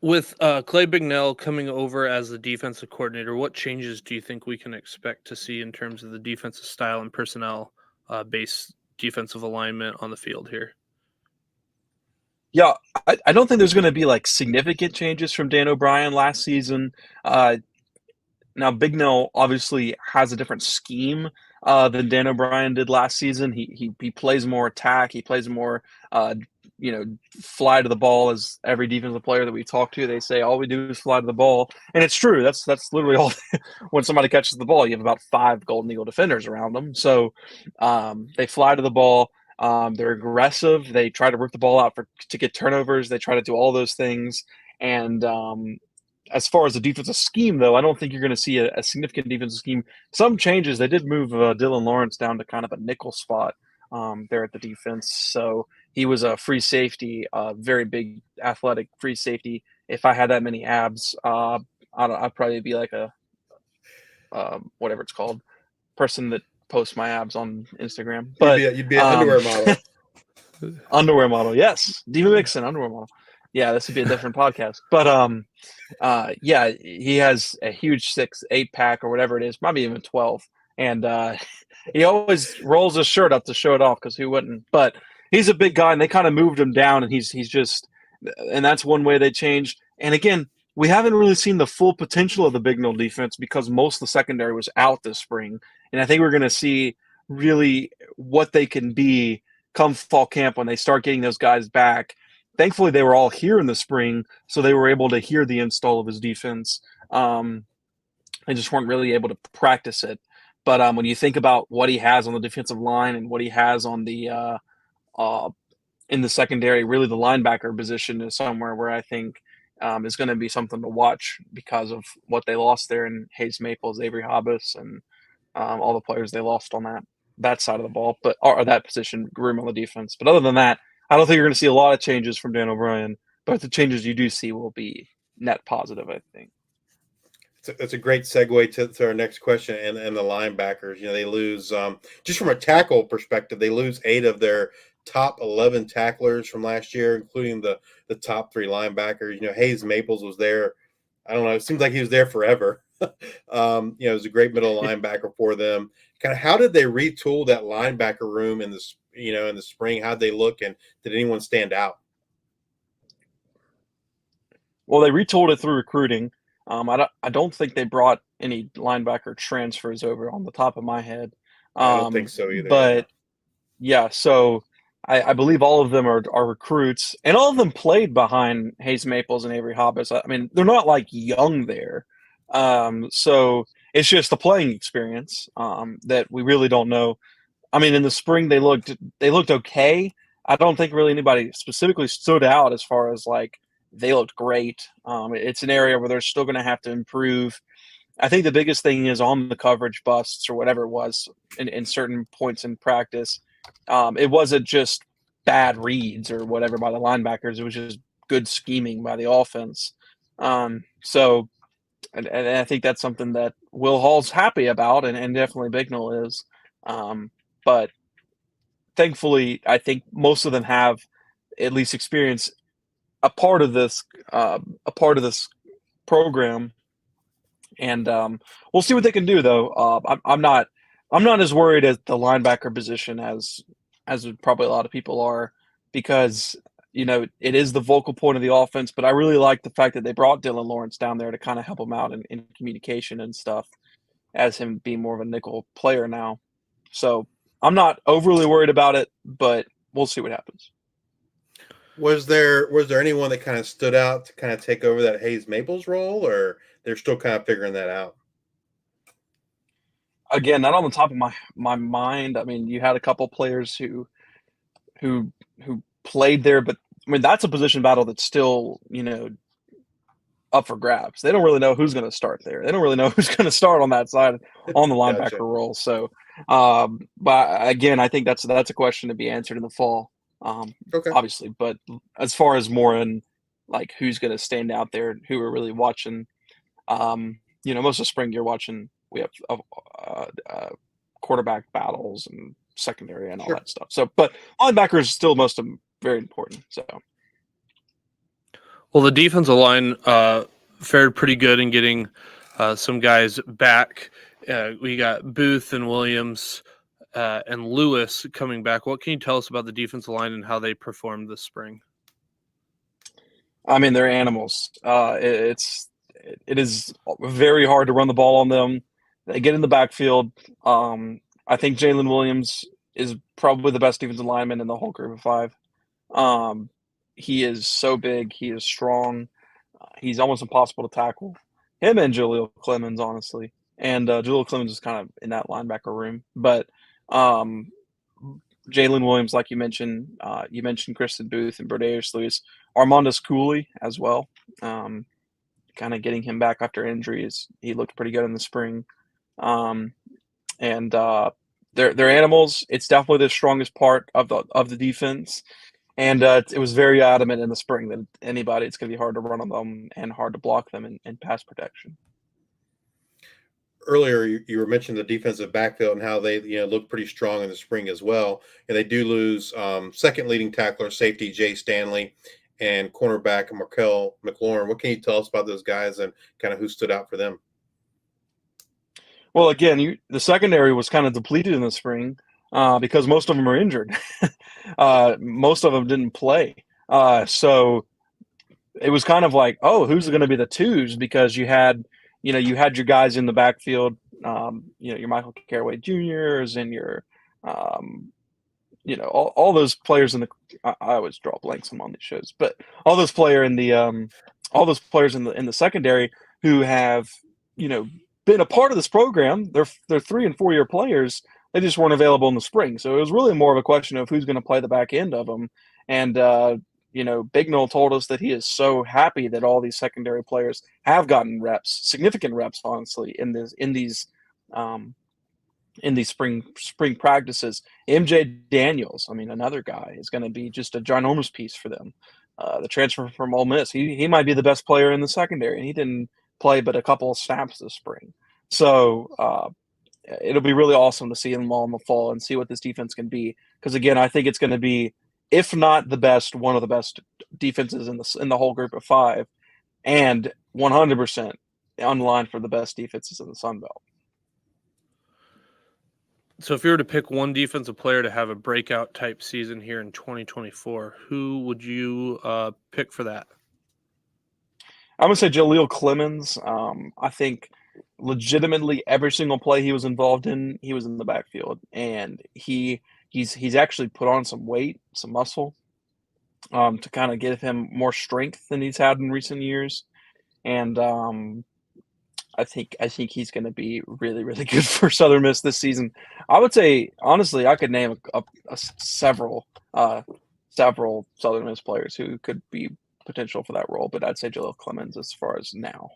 With Clay Bignell coming over as the defensive coordinator, what changes do you think we can expect to see in terms of the defensive style and personnel based defensive alignment on the field here? Yeah, I don't think there's going to be like significant changes from Dan O'Brien last season. Uh, Now, Bignell obviously has a different scheme than Dan O'Brien did last season. He plays more attack. He plays more, uh, fly to the ball. As every defensive player that we talk to, they say all we do is fly to the ball, and it's true. That's literally all. When somebody catches the ball, you have about five Golden Eagle defenders around them. So they fly to the ball. They're aggressive. They try to rip the ball out to get turnovers. They try to do all those things, and as far as the defensive scheme, though, I don't think you're going to see a significant defensive scheme. Some changes. They did move Dylan Lawrence down to kind of a nickel spot there at the defense. So he was a free safety, very big, athletic free safety. If I had that many abs, I'd probably be like a whatever it's called, person that posts my abs on Instagram. But You'd be an underwear model. underwear model, yes. Dima Mixon, underwear model. Yeah, this would be a different podcast. But yeah, he has a huge 6-8 pack or whatever it is, maybe even 12. And he always rolls his shirt up to show it off because who wouldn't? But he's a big guy, and they kind of moved him down, and he's just, and that's one way they changed. And again, we haven't really seen the full potential of the Bignell defense because most of the secondary was out this spring. And I think we're going to see really what they can be come fall camp when they start getting those guys back. Thankfully, they were all here in the spring, so they were able to hear the install of his defense. They just weren't really able to practice it. But when you think about what he has on the defensive line and what he has on the in the secondary, really the linebacker position is somewhere where I think is going to be something to watch because of what they lost there in Hayes Maples, Avery Hobbs, and all the players they lost on that side of the ball, or that position room on the defense. But other than that, I don't think you're going to see a lot of changes from Dan O'Brien, but the changes you do see will be net positive, I think. That's a great segue to our next question and the linebackers. They lose, just from a tackle perspective, they lose 8 of their top 11 tacklers from last year, including the top 3 linebackers. Hayes Maples was there. I don't know. It seems like he was there forever. It was a great middle linebacker for them. Kind of, how did they retool that linebacker room in the spring? How'd they look, and did anyone stand out? Well, they retooled it through recruiting. I don't think they brought any linebacker transfers over on the top of my head. I don't think so either. But yeah, so I believe all of them are recruits, and all of them played behind Hayes Maples and Avery Hobbs. I mean, they're not like young there. So it's just the playing experience that we really don't know. I mean, in the spring they looked okay. I don't think really anybody specifically stood out as far as like they looked great. It's an area where they're still going to have to improve. I think the biggest thing is on the coverage busts or whatever it was in certain points in practice. It wasn't just bad reads or whatever by the linebackers. It was just good scheming by the offense. So I think that's something that Will Hall's happy about, and definitely Bignell is. But thankfully, I think most of them have at least experienced a part of this program, and we'll see what they can do. Though I'm not as worried at the linebacker position as probably a lot of people are, because it is the vocal point of the offense. But I really like the fact that they brought Dylan Lawrence down there to kind of help him out in communication and stuff, as him being more of a nickel player now. So I'm not overly worried about it, but we'll see what happens. Was there anyone that kind of stood out to kind of take over that Hayes Maples role, or they're still kind of figuring that out? Again, not on the top of my mind. I mean, you had a couple players who played there, but I mean that's a position battle that's still up for grabs. They don't really know who's going to start there. They don't really know who's going to start on that side on the linebacker Gotcha. role. So, but again, I think that's a question to be answered in the fall. Okay. Obviously, but as far as more in like who's going to stand out there, who are really watching, most of spring you're watching. We have quarterback battles and secondary and all that stuff. So, but linebacker is still most of them very important. So, Well, the defensive line fared pretty good in getting some guys back. We got Booth and Williams and Lewis coming back. What can you tell us about the defensive line and how they performed this spring? I mean, they're animals. It is very hard to run the ball on them. They get in the backfield. I think Jalen Williams is probably the best defensive lineman in the whole group of five. He is so big. He is strong. He's almost impossible to tackle. Him and Jaleel Clemens, honestly. And Jaleel Clemens is kind of in that linebacker room. But Jalen Williams, like you mentioned Kristen Booth and Broderius Lewis. Armandus Cooley as well. Kind of getting him back after injuries. He looked pretty good in the spring. They're animals. It's definitely the strongest part of the defense. And it was very adamant in the spring that it's going to be hard to run on them and hard to block them in pass protection. Earlier, you were mentioning the defensive backfield and how they look pretty strong in the spring as well. And they do lose second leading tackler, safety Jay Stanley, and cornerback Markel McLaurin. What can you tell us about those guys and kind of who stood out for them? Well, again, the secondary was kind of depleted in the spring because most of them are injured. Most of them didn't play. So it was kind of like, oh, who's going to be the twos? Because you had your guys in the backfield, your Michael Caraway Juniors and your, all those players in the. I always draw blanks on these shows, but all those players in the secondary who have, been a part of this program. They're 3 and 4 year players. They just weren't available in the spring, so it was really more of a question of who's going to play the back end of them. And Big Noel told us that he is so happy that all these secondary players have gotten reps, significant reps, honestly, in these spring practices. MJ Daniels, I mean, another guy, is going to be just a ginormous piece for them. The transfer from Ole Miss, he might be the best player in the secondary, and he didn't play but a couple of snaps this spring. So it'll be really awesome to see them all in the fall and see what this defense can be. Because again, I think it's going to be, if not the best, one of the best defenses in the whole group of five, and 100% on line for the best defenses in the Sun Belt. So if you were to pick one defensive player to have a breakout type season here in 2024, who would you pick for that? I'm going to say Jaleel Clemens. I think legitimately every single play he was involved in, he was in the backfield. And he's actually put on some weight, some muscle, to kind of give him more strength than he's had in recent years. And I think he's going to be really, really good for Southern Miss this season. I would say, honestly, I could name several Southern Miss players who could be potential for that role, but I'd say Jaleel Clemens as far as now.